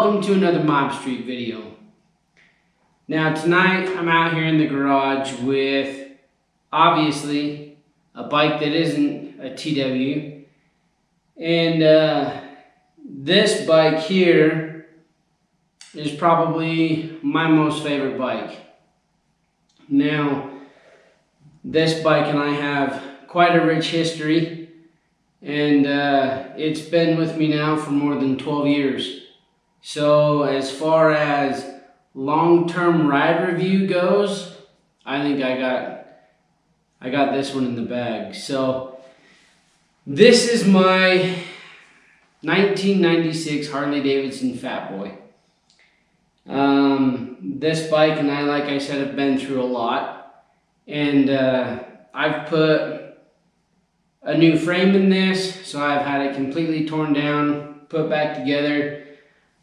welcome to another Mob Street video. Now tonight I'm out here in the garage with obviously a bike that isn't a TW, and this bike here is probably my most favorite bike. Now this bike and I have quite a rich history, and it's been with me now for more than 12 years. So as far as long-term ride review goes, I think I got this one in the bag. So this is my 1996 Harley Davidson FatBoy. This bike and I, like I said, have been through a lot, and I've put a new frame in this, so I've had it completely torn down, put back together.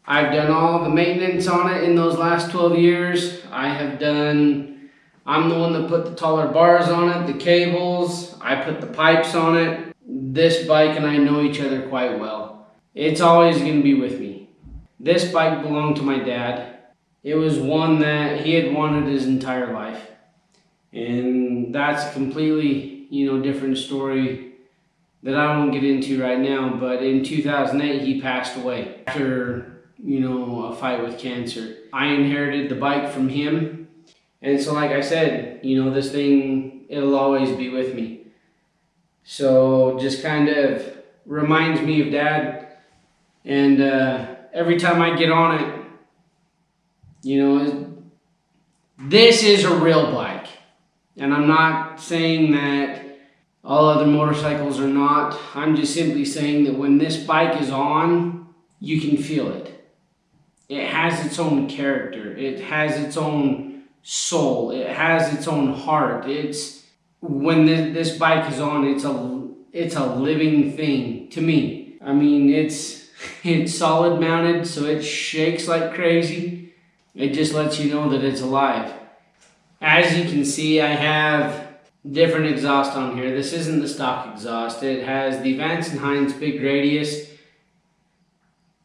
I've done all the maintenance on it in those last 12 years. I'm the one that put the taller bars on it, the cables, I put the pipes on it. This bike and I know each other quite well. It's always going to be with me. This bike belonged to my dad. It was one that he had wanted his entire life. And that's a completely, different story that I won't get into right now. But in 2008, he passed away after a fight with cancer. I inherited the bike from him, and so like I said, this thing, it'll always be with me. So just kind of reminds me of Dad, and every time I get on it, this is a real bike. And I'm not saying that all other motorcycles are not. I'm just simply saying that when this bike is on, you can feel it. It has its own character. It has its own soul. It has its own heart. When this bike is on, it's a living thing to me. I mean, it's solid mounted, so it shakes like crazy. It just lets you know that it's alive. As you can see, I have different exhaust on here. This isn't the stock exhaust. It has the Vance and Hines big radius,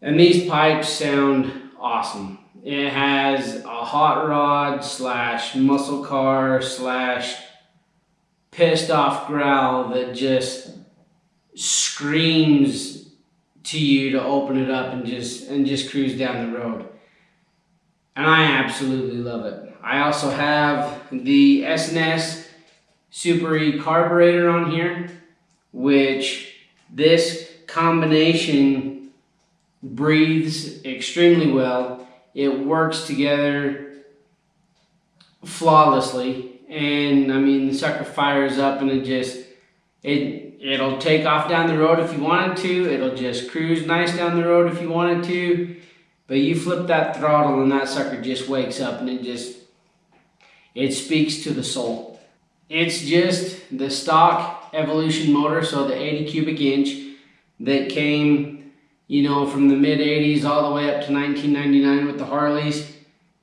and these pipes sound awesome. It has a hot rod / muscle car / pissed off growl that just screams to you to open it up and just cruise down the road. And I absolutely love it. I also have the S&S Super E carburetor on here, which this combination breathes extremely well. It works together flawlessly, and I mean, the sucker fires up and it'll take off down the road if you want it to. It'll just cruise nice down the road if you want it to. But you flip that throttle and that sucker just wakes up, and it speaks to the soul. It's just the stock Evolution motor, so the 80 cubic inch that came, from the mid 80s all the way up to 1999 with the Harleys.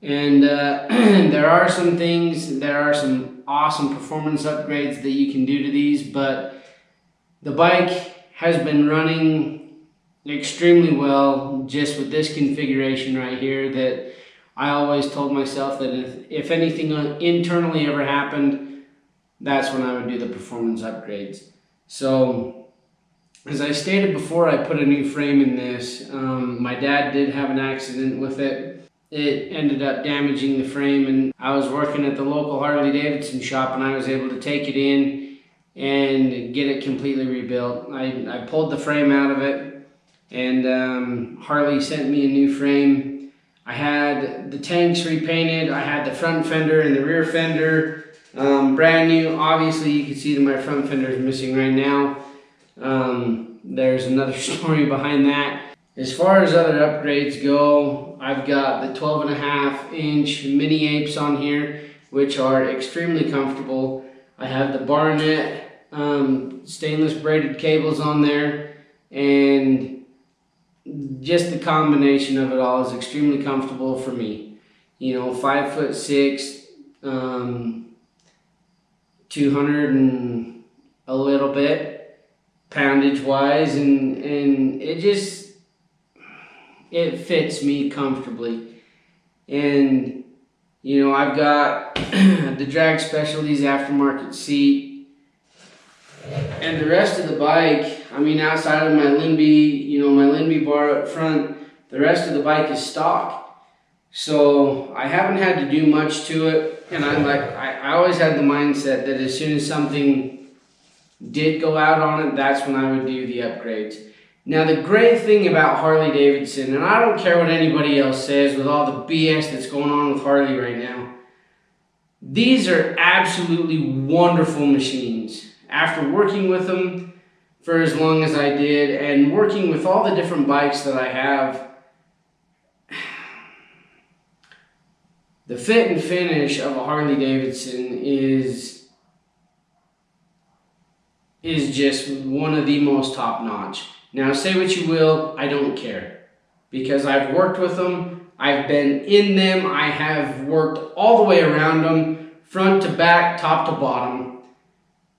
And there are some awesome performance upgrades that you can do to these, but the bike has been running extremely well just with this configuration right here. That I always told myself that if anything internally ever happened, that's when I would do the performance upgrades. So as I stated before, I put a new frame in this. My dad did have an accident with it. It ended up damaging the frame, and I was working at the local Harley Davidson shop, and I was able to take it in and get it completely rebuilt. I pulled the frame out of it, and Harley sent me a new frame. I had the tanks repainted. I had the front fender and the rear fender brand new. Obviously, you can see that my front fender is missing right now. There's another story behind that. As far as other upgrades go, I've got the 12.5 inch mini Apes on here, which are extremely comfortable. I have the Barnett stainless braided cables on there, and just the combination of it all is extremely comfortable for me. 5'6", 200 and a little bit poundage wise, and it fits me comfortably. And you know, I've got the drag Specialties aftermarket seat, and the rest of the bike, I mean, outside of my Lindby, you know, my Lindby bar up front, the rest of the bike is stock. So I haven't had to do much to it, and I always had the mindset that as soon as something did go out on it, that's when I would do the upgrades. Now the great thing about Harley Davidson, and I don't care what anybody else says with all the BS that's going on with Harley right now, these are absolutely wonderful machines. After working with them for as long as I did, and working with all the different bikes that I have, the fit and finish of a Harley Davidson is just one of the most top notch. Now say what you will, I don't care. Because I've worked with them, I've been in them, I have worked all the way around them, front to back, top to bottom,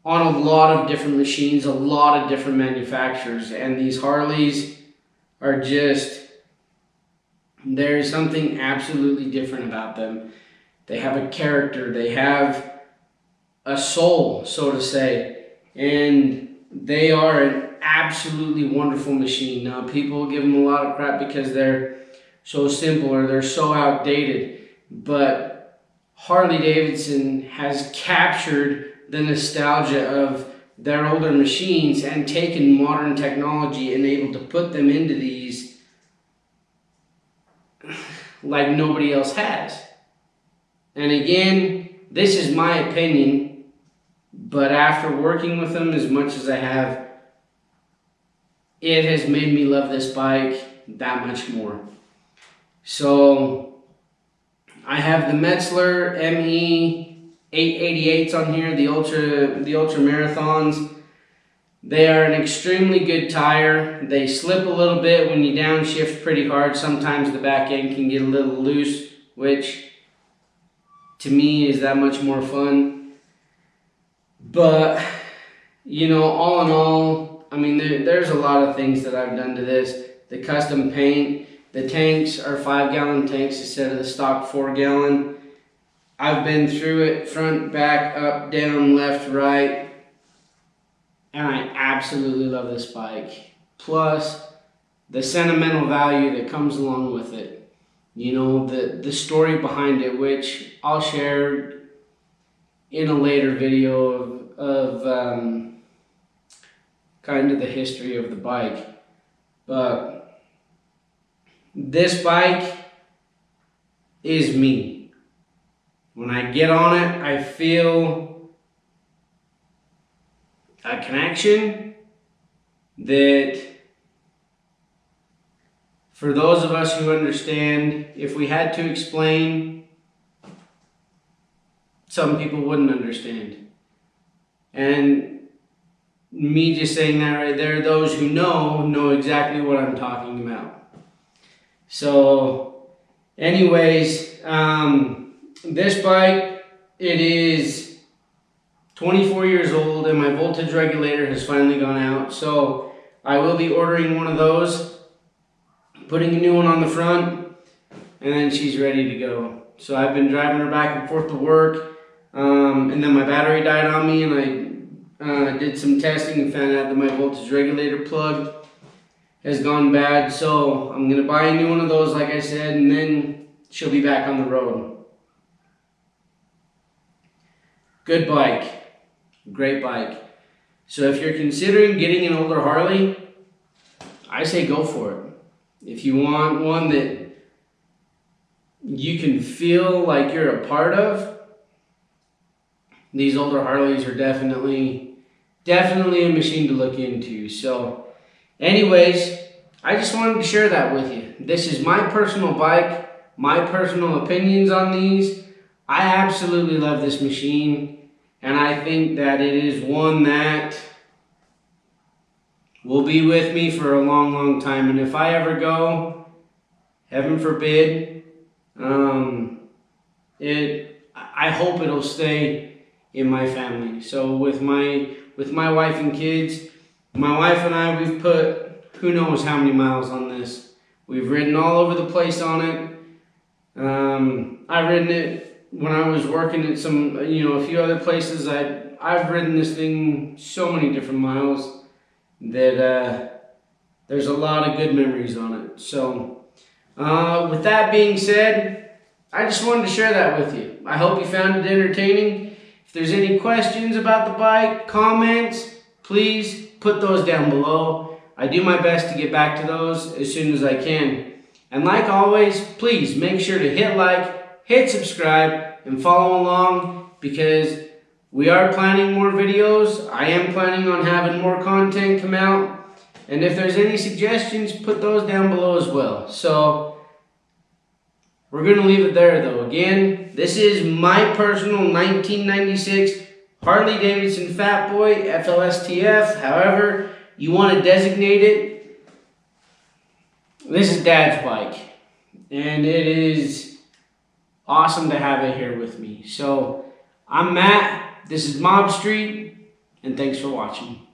on a lot of different machines, a lot of different manufacturers. And these Harleys are just, there's something absolutely different about them. They have a character, they have a soul, so to say, and they are an absolutely wonderful machine. Now, people give them a lot of crap because they're so simple or they're so outdated, but Harley Davidson has captured the nostalgia of their older machines and taken modern technology and able to put them into these like nobody else has. And again, this is my opinion, but after working with them as much as I have, it has made me love this bike that much more. So I have the Metzler ME 888s on here, the Ultra Marathons. They are an extremely good tire. They slip a little bit when you downshift pretty hard. Sometimes the back end can get a little loose, which to me is that much more fun. But, you know, all in all, I mean, there's a lot of things that I've done to this. The custom paint, the tanks are 5-gallon tanks instead of the stock 4-gallon. I've been through it, front, back, up, down, left, right, and I absolutely love this bike. Plus, the sentimental value that comes along with it. You know, the story behind it, which I'll share in a later video of kind of the history of the bike. But this bike is me. When I get on it, I feel a connection that, for those of us who understand, if we had to explain, some people wouldn't understand. And me just saying that right there, those who know exactly what I'm talking about. So, anyways, this bike, it is 24 years old and my voltage regulator has finally gone out. So, I will be ordering one of those, putting a new one on the front, and then she's ready to go. So I've been driving her back and forth to work, and then my battery died on me, and I did some testing and found out that my voltage regulator plug has gone bad. So I'm going to buy a new one of those, like I said, and then she'll be back on the road. Good bike. Great bike. So if you're considering getting an older Harley, I say go for it. If you want one that you can feel like you're a part of, these older Harleys are definitely a machine to look into. So anyways, I just wanted to share that with you. This is my personal bike, my personal opinions on these. I absolutely love this machine, and I think that it is one that will be with me for a long, long time. And if I ever go, heaven forbid, I hope it'll stay in my family. So with my wife and kids, my wife and I, we've put who knows how many miles on this. We've ridden all over the place on it. I've ridden it when I was working at some, a few other places. I've ridden this thing so many different miles that there's a lot of good memories on it. So with that being said, I just wanted to share that with you. I hope you found it entertaining. If there's any questions about the bike, comments, please put those down below. I do my best to get back to those as soon as I can. And like always, please make sure to hit like, hit subscribe, and follow along, because we are planning more videos. I am planning on having more content come out. And if there's any suggestions, put those down below as well. So we're going to leave it there though. Again, this is my personal 1996 Harley Davidson FatBoy FLSTF. However you want to designate it. This is Dad's bike, and it is awesome to have it here with me. So I'm Matt, this is Mob Street, and thanks for watching.